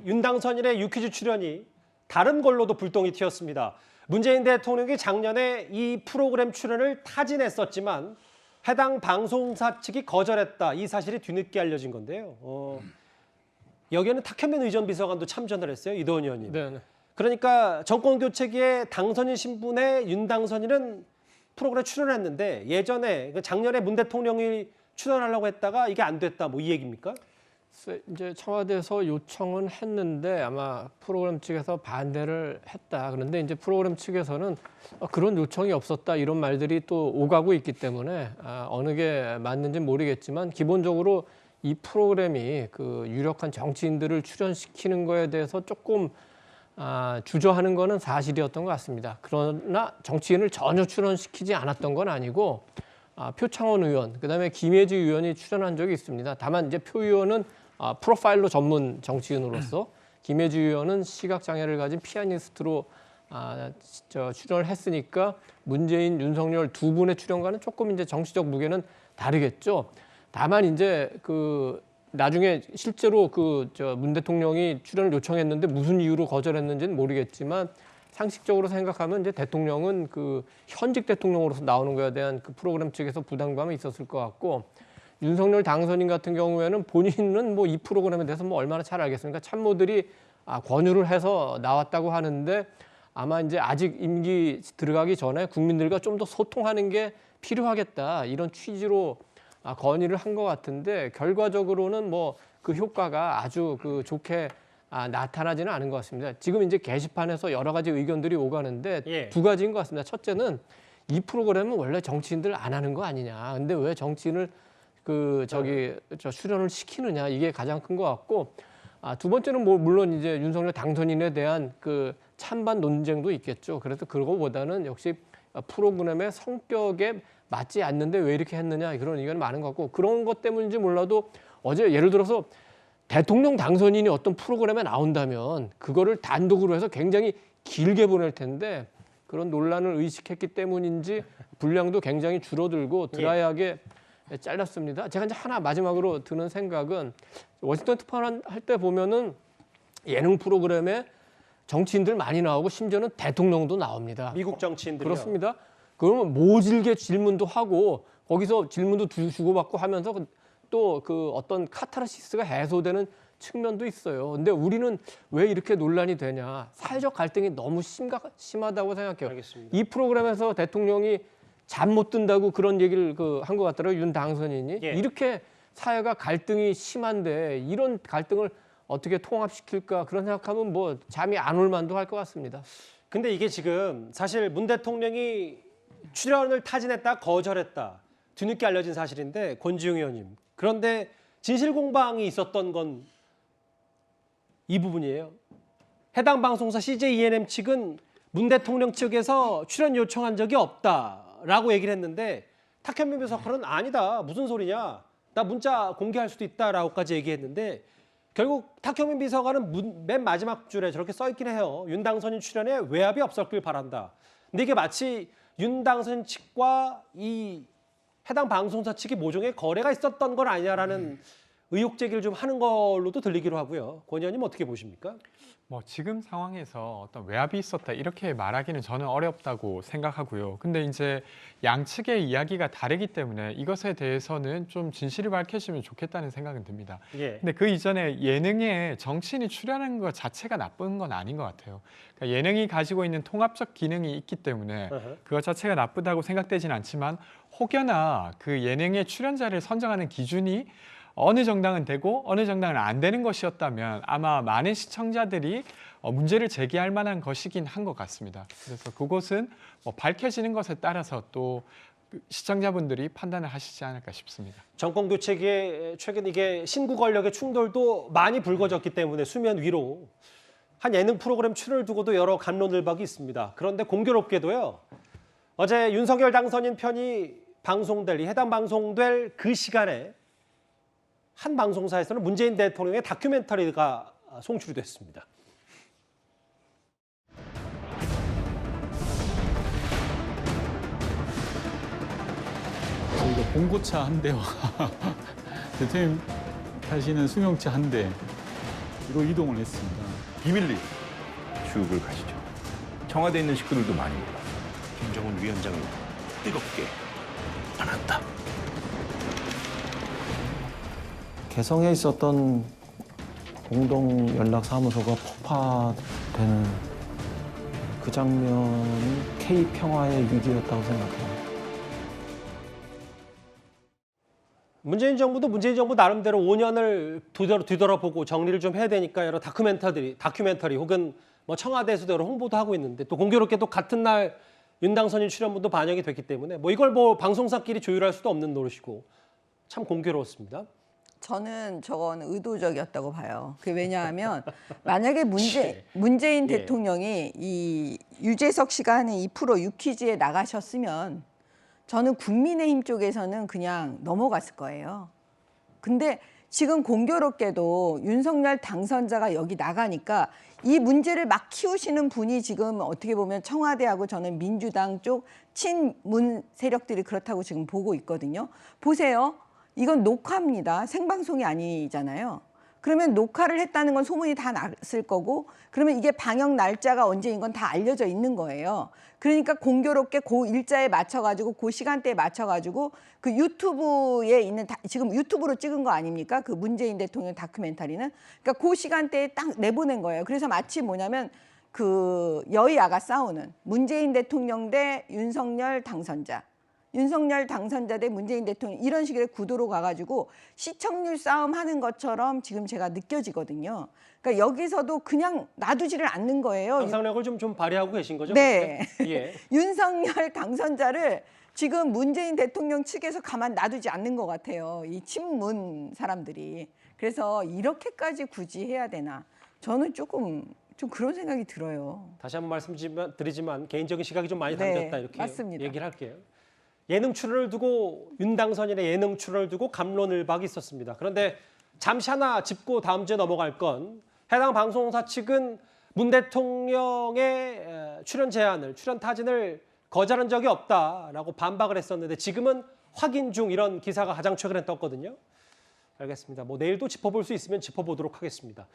윤당선인의 유퀴즈 출연이 다른 걸로도 불똥이 튀었습니다. 문재인 대통령이 작년에 이 프로그램 출연을 타진했었지만 해당 방송사 측이 거절했다. 이 사실이 뒤늦게 알려진 건데요. 여기에는 탁현민 의전 비서관도 참전을 했어요. 이도원 의원님. 네. 그러니까 정권 교체기에 당선인 신분의 윤당선인은 프로그램에 출연했는데 예전에 작년에 문 대통령이 출연하려고 했다가 이게 안 됐다. 뭐 이 얘기입니까? 이제 청와대에서 요청은 했는데 아마 프로그램 측에서 반대를 했다. 그런데 이제 프로그램 측에서는 그런 요청이 없었다 이런 말들이 또 오가고 있기 때문에 어느 게 맞는지 모르겠지만 기본적으로 이 프로그램이 그 유력한 정치인들을 출연시키는 거에 대해서 조금 주저하는 거는 사실이었던 것 같습니다. 그러나 정치인을 전혀 출연시키지 않았던 건 아니고 표창원 의원, 그다음에 김혜지 의원이 출연한 적이 있습니다. 다만 이제 표 의원은 프로파일러 전문 정치인으로서 김혜지 의원은 시각장애를 가진 피아니스트로 출연을 했으니까 문재인, 윤석열 두 분의 출연과는 조금 이제 정치적 무게는 다르겠죠. 다만 이제 나중에 실제로 문 대통령이 출연을 요청했는데 무슨 이유로 거절했는지는 모르겠지만 상식적으로 생각하면 이제 대통령은 현직 대통령으로서 나오는 거에 대한 프로그램 측에서 부담감이 있었을 것 같고 윤석열 당선인 같은 경우에는 본인은 뭐 이 프로그램에 대해서 뭐 얼마나 잘 알겠습니까? 참모들이 권유를 해서 나왔다고 하는데 아마 이제 아직 임기 들어가기 전에 국민들과 좀 더 소통하는 게 필요하겠다 이런 취지로 건의를 한 것 같은데 결과적으로는 뭐 그 효과가 아주 좋게 나타나지는 않은 것 같습니다. 지금 이제 게시판에서 여러 가지 의견들이 오가는데 두 가지인 것 같습니다. 첫째는 이 프로그램은 원래 정치인들 안 하는 거 아니냐. 근데 왜 정치인을 출연을 시키느냐 이게 가장 큰 것 같고 두 번째는 뭐 물론 이제 윤석열 당선인에 대한 찬반 논쟁도 있겠죠. 그래서 그거보다는 역시 프로그램의 성격에 맞지 않는데 왜 이렇게 했느냐 그런 의견이 많은 것 같고 그런 것 때문인지 몰라도 어제 예를 들어서 대통령 당선인이 어떤 프로그램에 나온다면 그거를 단독으로 해서 굉장히 길게 보낼 텐데 그런 논란을 의식했기 때문인지 분량도 굉장히 줄어들고 드라이하게 잘렸습니다. 제가 이제 하나 마지막으로 드는 생각은 워싱턴 특파원 할 때 보면은 예능 프로그램에 정치인들 많이 나오고 심지어는 대통령도 나옵니다. 미국 정치인들이요. 그렇습니다. 그러면 모질게 질문도 하고 거기서 질문도 주고받고 하면서 또 어떤 카타르시스가 해소되는 측면도 있어요. 근데 우리는 왜 이렇게 논란이 되냐? 사회적 갈등이 너무 심하다고 생각해요. 알겠습니다. 이 프로그램에서 대통령이 잠 못 든다고 그런 얘기를 한 것 같더라고요. 윤 당선인이. 이렇게 사회가 갈등이 심한데 이런 갈등을 어떻게 통합시킬까 그런 생각하면 뭐 잠이 안 올 만도 할 것 같습니다. 근데 이게 지금 사실 문 대통령이 출연을 타진했다, 거절했다. 뒤늦게 알려진 사실인데 권지웅 의원님. 그런데 진실 공방이 있었던 건 이 부분이에요. 해당 방송사 CJ ENM 측은 문 대통령 측에서 출연 요청한 적이 없다라고 얘기를 했는데 탁현민 비서관은 아니다. 무슨 소리냐. 나 문자 공개할 수도 있다라고까지 얘기했는데 결국 탁현민 비서관은 맨 마지막 줄에 저렇게 써 있긴 해요. 윤 당선인 출연에 외압이 없었길 바란다. 근데 이게 마치 윤 당선인 측과 이 해당 방송사 측이 모종의 거래가 있었던 건 아니냐라는 의혹 제기를 좀 하는 걸로도 들리기로 하고요. 권 의원님 어떻게 보십니까? 뭐 지금 상황에서 어떤 외압이 있었다 이렇게 말하기는 저는 어렵다고 생각하고요. 근데 이제 양측의 이야기가 다르기 때문에 이것에 대해서는 좀 진실이 밝혀지면 좋겠다는 생각은 듭니다. 근데 그 이전에 예능에 정치인이 출연하는 것 자체가 나쁜 건 아닌 것 같아요. 그러니까 예능이 가지고 있는 통합적 기능이 있기 때문에 그것 자체가 나쁘다고 생각되진 않지만 혹여나 그 예능의 출연자를 선정하는 기준이 어느 정당은 되고 어느 정당은 안 되는 것이었다면 아마 많은 시청자들이 문제를 제기할 만한 것이긴 한 것 같습니다. 그래서 그것은 뭐 밝혀지는 것에 따라서 또 시청자분들이 판단을 하시지 않을까 싶습니다. 정권 교체기에 최근 이게 신구 권력의 충돌도 많이 불거졌기 때문에 수면 위로 한 예능 프로그램 출연을 두고도 여러 갑론을박이 있습니다. 그런데 공교롭게도요. 어제 윤석열 당선인 편이 해당 방송될 그 시간에 한 방송사에서는 문재인 대통령의 다큐멘터리가 송출이 됐습니다. 저희가 봉고차 한 대와 대통령 타시는 승용차 한 대, 로 이동을 했습니다. 비밀리 수육을 가시죠. 청와대에 있는 식구들도 많이 몰라. 김정은 위원장을 뜨겁게 반한다. 개성에 있었던 공동 연락 사무소가 폭파되는 그 장면이 K 평화의 위기였다고 생각합니다. 문재인 정부 나름대로 5년을 뒤돌아보고 정리를 좀 해야 되니까 여러 다큐멘터리 혹은 뭐 청와대에서도 여러 홍보도 하고 있는데 또 공교롭게도 같은 날 윤당선인 출연분도 반영이 됐기 때문에 뭐 이걸 뭐 방송사끼리 조율할 수도 없는 노릇이고 참 공교로웠습니다. 저는 저건 의도적이었다고 봐요. 그게 왜냐하면 만약에 문재인 예. 대통령이 이 유재석 씨가 하는 2% 유퀴즈에 나가셨으면 저는 국민의힘 쪽에서는 그냥 넘어갔을 거예요. 근데 지금 공교롭게도 윤석열 당선자가 여기 나가니까 이 문제를 막 키우시는 분이 지금 어떻게 보면 청와대하고 저는 민주당 쪽 친문 세력들이 그렇다고 지금 보고 있거든요. 보세요. 이건 녹화입니다. 생방송이 아니잖아요. 그러면 녹화를 했다는 건 소문이 다 났을 거고 그러면 이게 방영 날짜가 언제인 건 다 알려져 있는 거예요. 그러니까 공교롭게 그 일자에 맞춰가지고 그 시간대에 맞춰가지고 그 유튜브에 있는 지금 유튜브로 찍은 거 아닙니까? 그 문재인 대통령 다큐멘터리는. 그러니까 그 시간대에 딱 내보낸 거예요. 그래서 마치 뭐냐면 그 여야가 싸우는 문재인 대통령 대 윤석열 당선자. 윤석열 당선자 대 문재인 대통령 이런 식의 구도로 가가지고 시청률 싸움 하는 것처럼 지금 제가 느껴지거든요. 그러니까 여기서도 그냥 놔두지를 않는 거예요. 상상력을 좀 발휘하고 계신 거죠? 네. 예. 윤석열 당선자를 지금 문재인 대통령 측에서 가만 놔두지 않는 것 같아요. 이 친문 사람들이. 그래서 이렇게까지 굳이 해야 되나? 저는 조금 좀 그런 생각이 들어요. 다시 한번 말씀드리지만 개인적인 시각이 좀 많이 네, 담겼다 이렇게 맞습니다. 얘기를 할게요. 예능 출연을 두고 윤당선인의 예능 출연을 두고 갑론을박이 있었습니다. 그런데 잠시 하나 짚고 다음 주에 넘어갈 건 해당 방송사 측은 문 대통령의 출연 타진을 거절한 적이 없다라고 반박을 했었는데 지금은 확인 중 이런 기사가 가장 최근에 떴거든요. 알겠습니다. 뭐 내일도 짚어볼 수 있으면 짚어보도록 하겠습니다.